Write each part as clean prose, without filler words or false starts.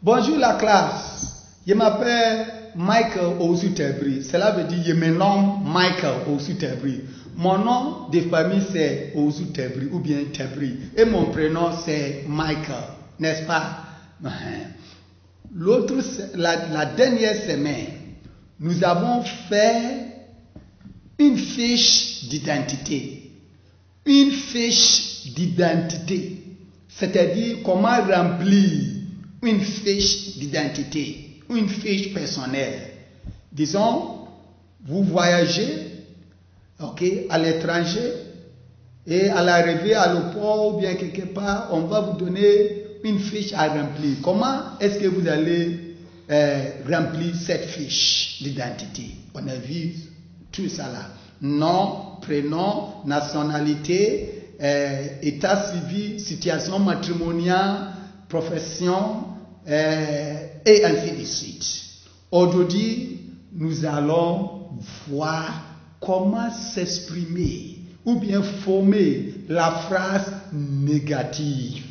Bonjour la classe. Je m'appelle Michael Osu-Tebri. Cela veut dire je me nomme Michael Osu-Tebri. Mon nom de famille c'est Osu-Tebri ou bien Tebri. Et mon prénom c'est Michael. N'est-ce pas? La dernière semaine, nous avons fait une fiche d'identité. Une fiche d'identité. C'est-à-dire comment remplir une fiche d'identité, une fiche personnelle. Disons, vous voyagez, à l'étranger, et à l'arrivée à l'aéroport ou bien quelque part, on va vous donner une fiche à remplir. Comment est-ce que vous allez remplir cette fiche d'identité? On a vu tout ça là. Nom, prénom, nationalité, état civil, situation matrimoniale, profession, et ainsi de suite. Aujourd'hui, nous allons voir comment s'exprimer ou bien former la phrase négative.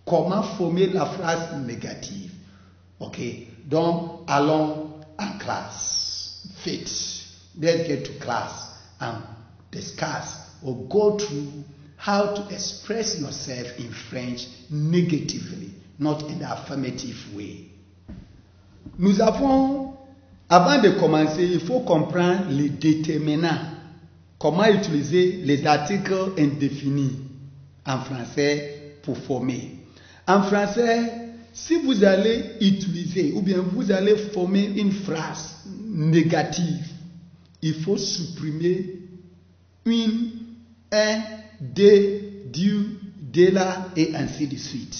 Comment former la phrase négative? Donc allons en classe. Let's get to class and discuss or go through how to express yourself in French negatively, not in the affirmative way. Nous avons, avant de commencer, il faut comprendre les déterminants. Comment utiliser les articles indéfinis en français pour former. En français, si vous allez utiliser ou bien vous allez former une phrase négative, il faut supprimer une, un, des, du, de la et ainsi de suite.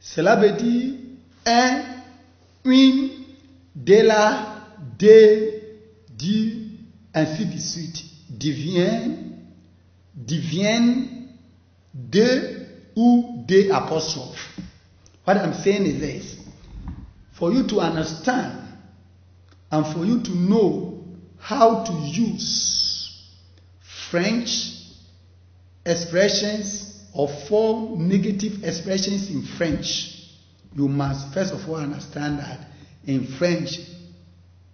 Cela veut dire un, une, de la, de, du, ainsi de suite. Deviennent, de ou des apostrophes. What I'm saying is this. For you to understand and for you to know how to use French expressions or form negative expressions in French, you must first of all understand that in French,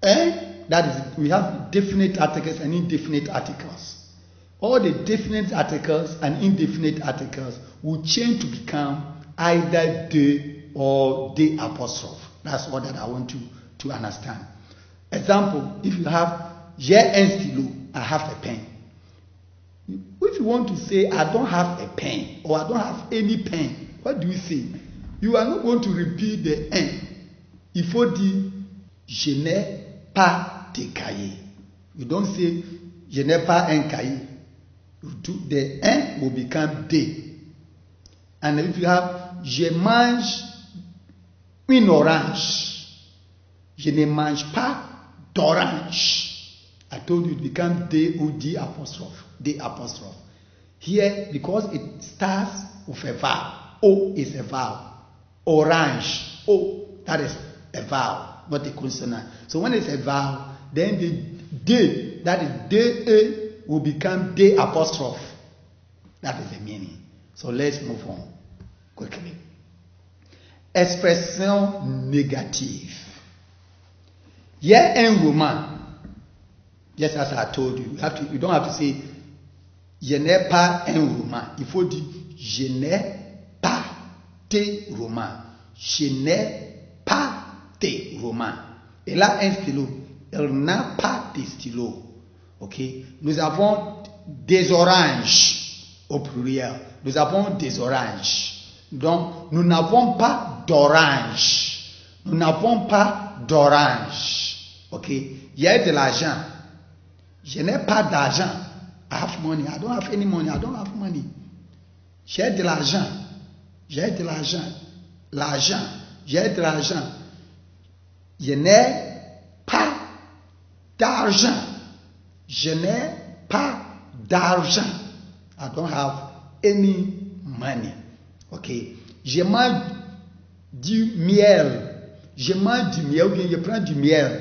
that is, we have definite articles and indefinite articles. All the definite articles and indefinite articles will change to become either de or de apostrophe. That's what that I want you to understand. Example, if you have j'ai un stylo, I have a pen. If you want to say I don't have a pen or I don't have any pen, what do you say? You are not going to repeat the un. Il faut dire je n'ai pas de cahier. You don't say je n'ai pas un cahier. The un will become de. And if you have je mange une orange, je ne mange pas d'orange. I told you it becomes de ou di apostrophe. De apostrophe. Here, because it starts with a vowel. O is a vowel. Orange. O, that is a vowel, not a consonant. So when it's a vowel, then the de, that is de, will become de apostrophe. That is the meaning. So let's move on quickly. Expression négative. Il y a un roman. Just as I told you, you don't have to say je n'ai pas un roman. Il faut dire je n'ai pas de roman. Je n'ai pas de roman. Et là, un stylo. Elle n'a pas de stylo. Nous avons des oranges au pluriel. Nous avons des oranges. Donc, nous n'avons pas d'orange. Nous n'avons pas d'orange. Il y a de l'argent. Je n'ai pas d'argent. I have money. I don't have any money. I don't have money. J'ai de l'argent. J'ai de l'argent. L'argent. J'ai de l'argent. Je n'ai pas d'argent. Je n'ai pas d'argent. I don't have any money. Je mange du miel. Je mange du miel ou bien je prends du miel.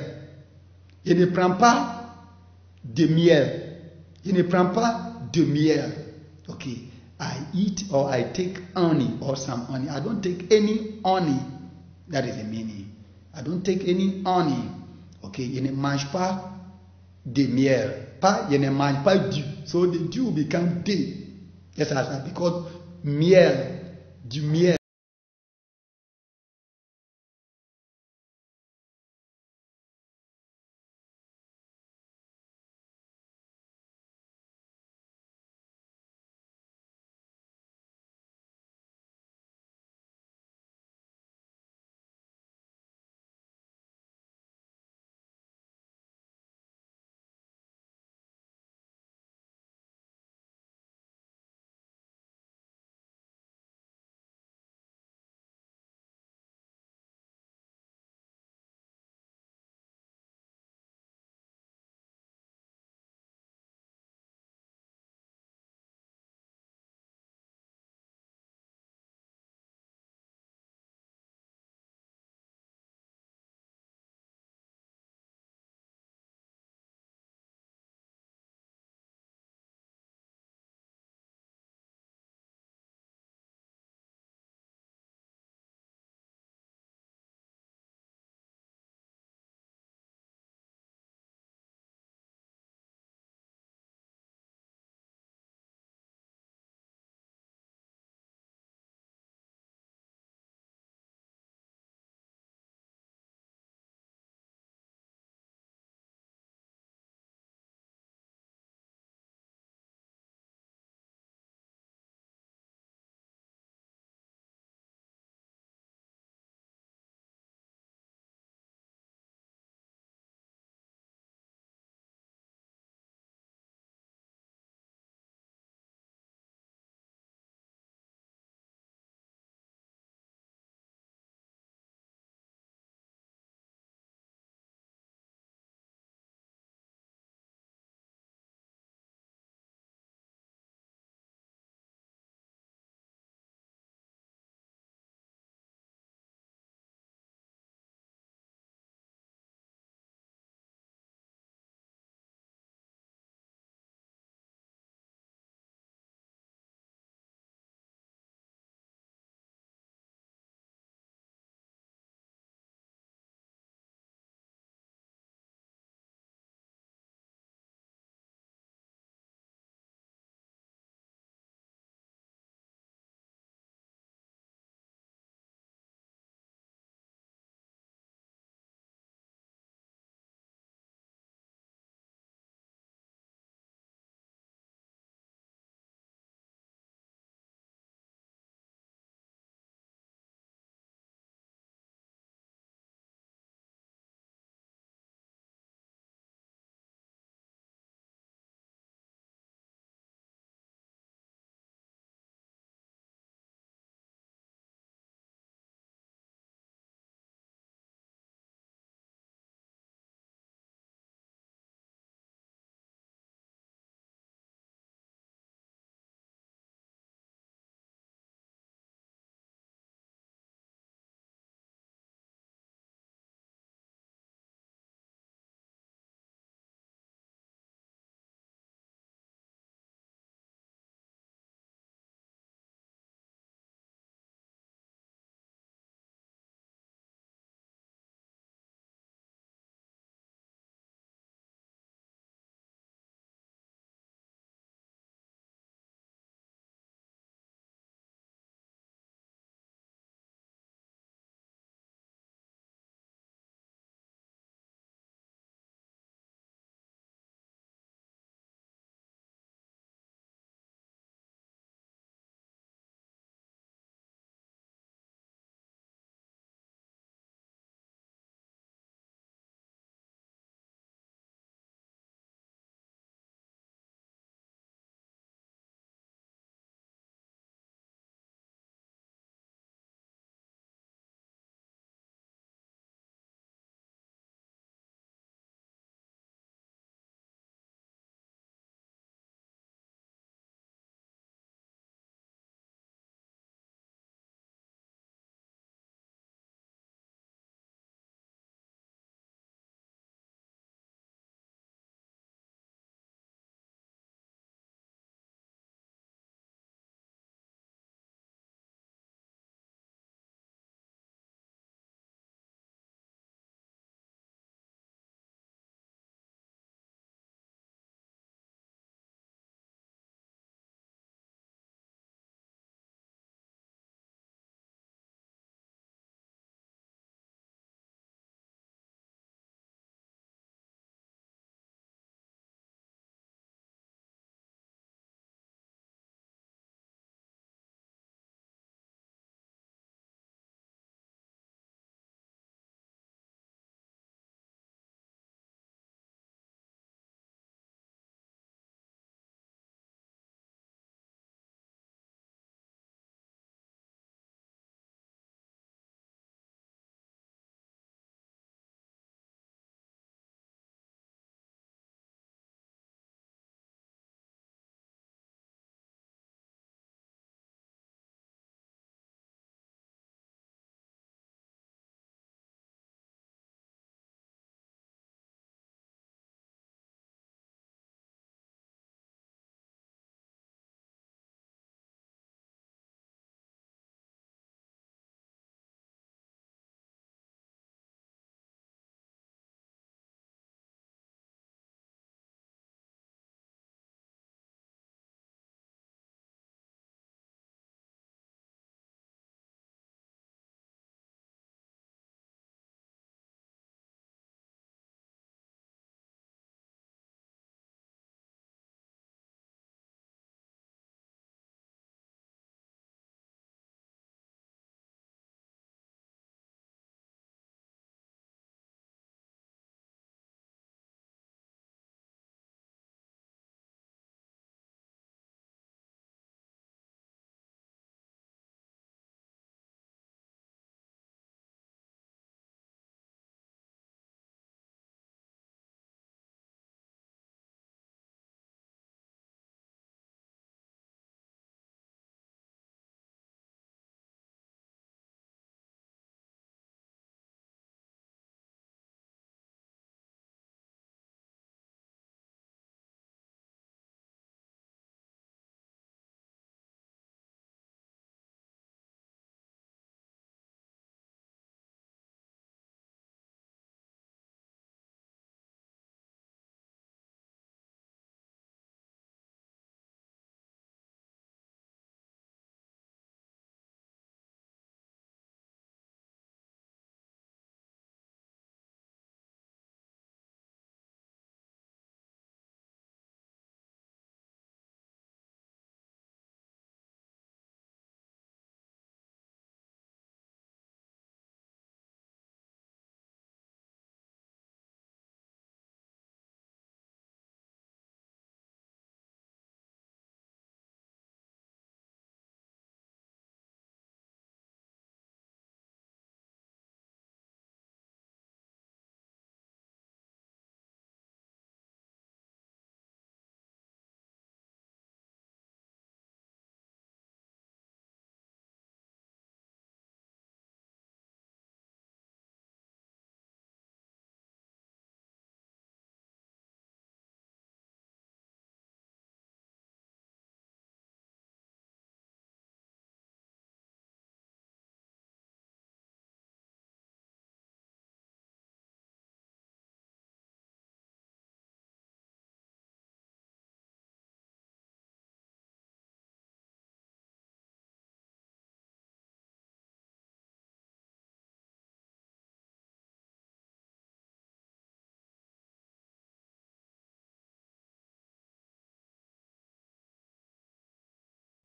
Je ne prends pas de miel. Je ne prends pas de miel. I eat or I take honey or some honey. I don't take any honey. That is the meaning. I don't take any honey. Okay, je ne mange pas de miel. Pas, je ne mange pas du. So the dew will become day. Yes, because miel, du miel.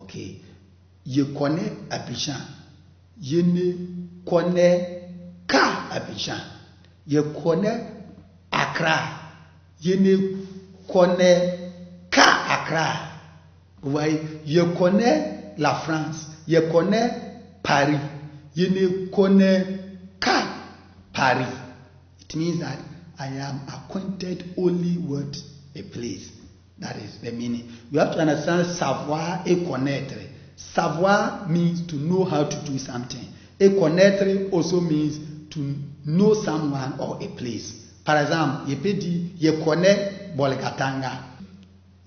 Ok. Je connais Abidjan. Je ne connais qu'à Abidjan. Je connais Accra. Je ne connais qu'à Accra. Vous voyez, je connais la France. Je connais Paris. Je ne connais qu'à Paris. It means that I am acquainted only with a place. That is the meaning. You have to understand savoir et connaître. Savoir means to know how to do something. Et connaître also means to know someone or a place. Par exemple, je peux dire, je connais Bolgatanga.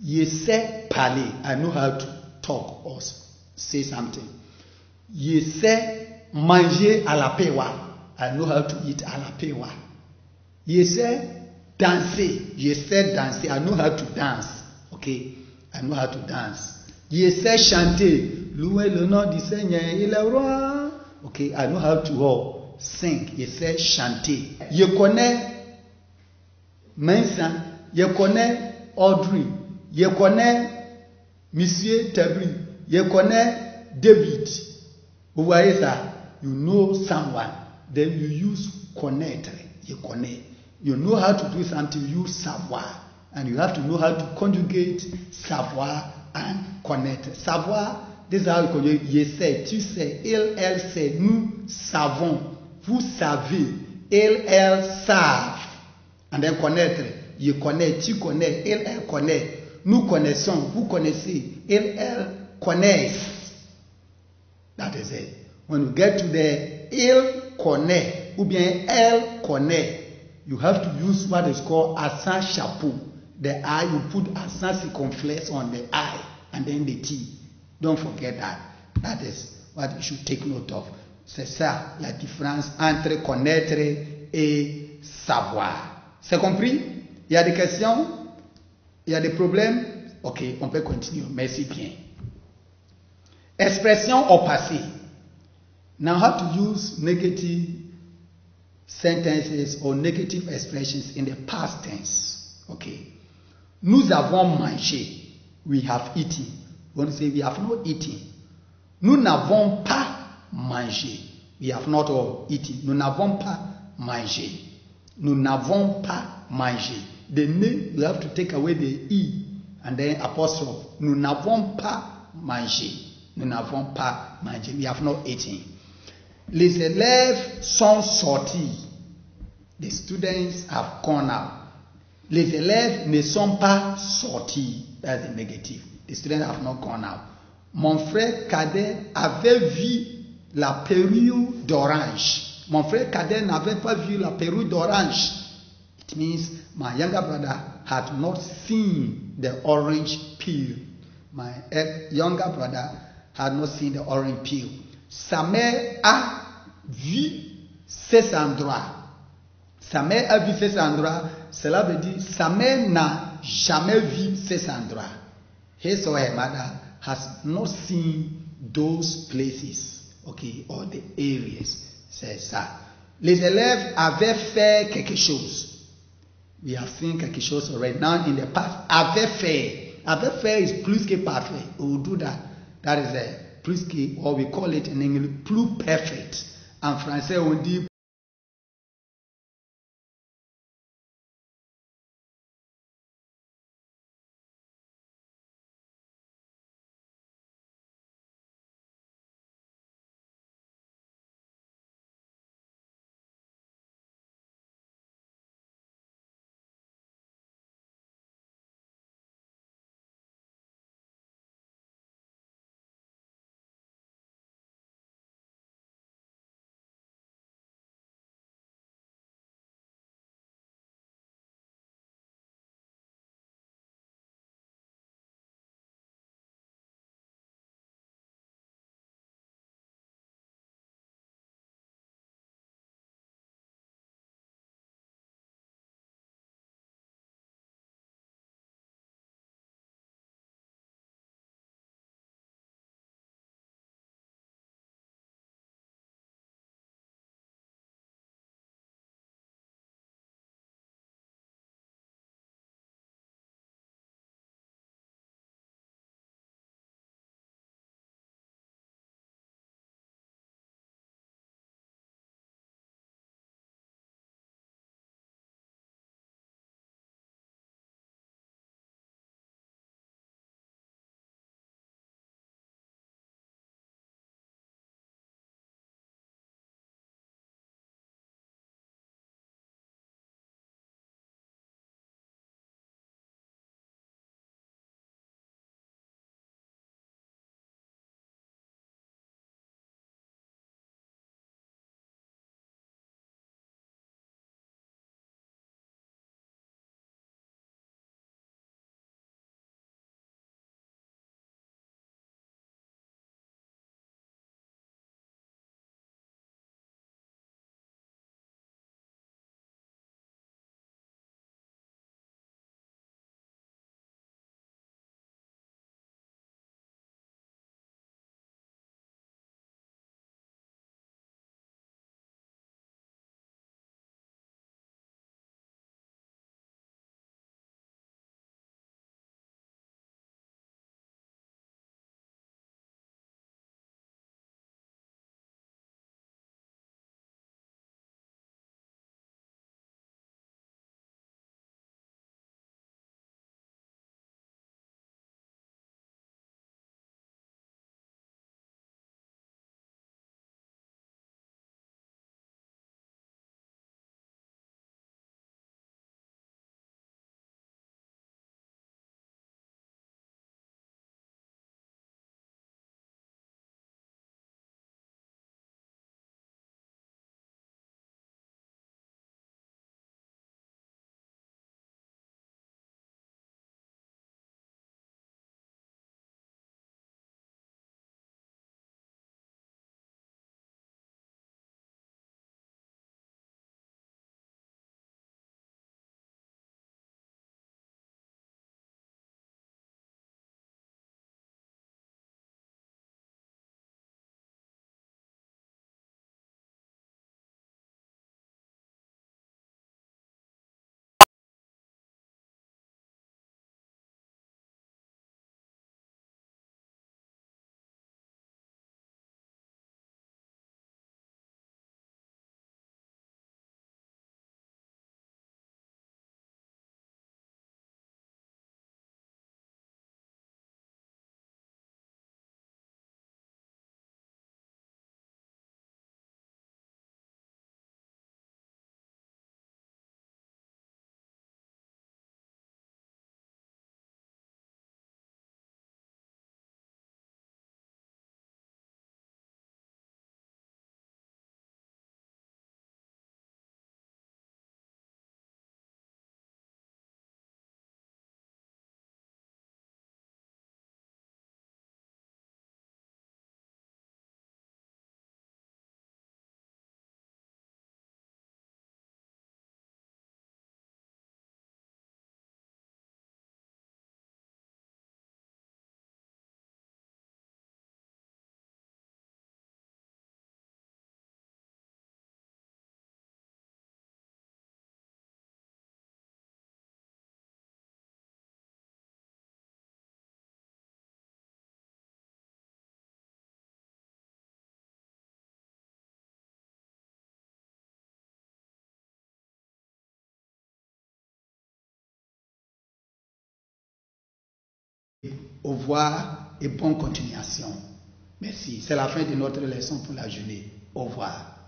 Je sais parler. I know how to talk or say something. Je sais manger à la pewa. I know how to eat à la pewa. Je sais danser. Je sais danser. I know how to dance. Okay? I know how to dance. Je sais chanter. Louer le nom du Seigneur, il est roi. Okay? I know how to sing. Je sais chanter. Je connais Mensa. Je connais Audrey. Je connais Monsieur Tabri. Je connais David. Vous voyez ça? You know someone. Then you use connaître. Je connais. You know how to do something, you use savoir. And you have to know how to conjugate savoir and connaître. Savoir, this is how you conjugate. Je sais, tu sais, il, elle sait, nous savons, vous savez, il, elle savent. And then connaître. Je connais, tu connais, il, elle connaît. Nous connaissons, vous connaissez, il, elle connaissent. That is it. When you get to the il connaît, ou bien elle connaît, you have to use what is called accent chapeau. The I, you put accent circumflex on the I and then the T. Don't forget that. That is what you should take note of. C'est ça la différence entre connaître et savoir. C'est compris? Il y a des questions? Il y a des problèmes? Ok, on peut continuer. Merci bien. Expression au passé. Now how to use negative sentences or negative expressions in the past tense. Okay. Nous avons mangé. We have eaten. We want to say we have not eaten. Nous n'avons pas mangé. We have not all eaten. Nous n'avons pas mangé. Nous n'avons pas mangé. The ne, you have to take away the e and then apostrophe. Nous n'avons pas mangé. Nous n'avons pas mangé. We have not eaten. Les élèves sont sortis. The students have gone out. Les élèves ne sont pas sortis. That's the negative. The students have not gone out. Mon frère cadet avait vu la perruque d'orange. Mon frère cadet n'avait pas vu la perruque d'orange. It means my younger brother had not seen the orange peel. My younger brother had not seen the orange peel. Sa mère a vu ces endroits. Sa mère a vu ces endroits. Cela veut dire sa mère n'a jamais vu ces endroits. His or her mother has not seen those places, okay, or the areas. C'est ça. Les élèves avaient fait quelque chose. We have seen quelque chose already. Now in the past, avaient fait. Avaient fait is plus que parfait. We will do that. That is a plus que, or we call it in English, plus perfect. En français, on dit Au revoir et bonne continuation. Merci. C'est la fin de notre leçon pour la journée. Au revoir.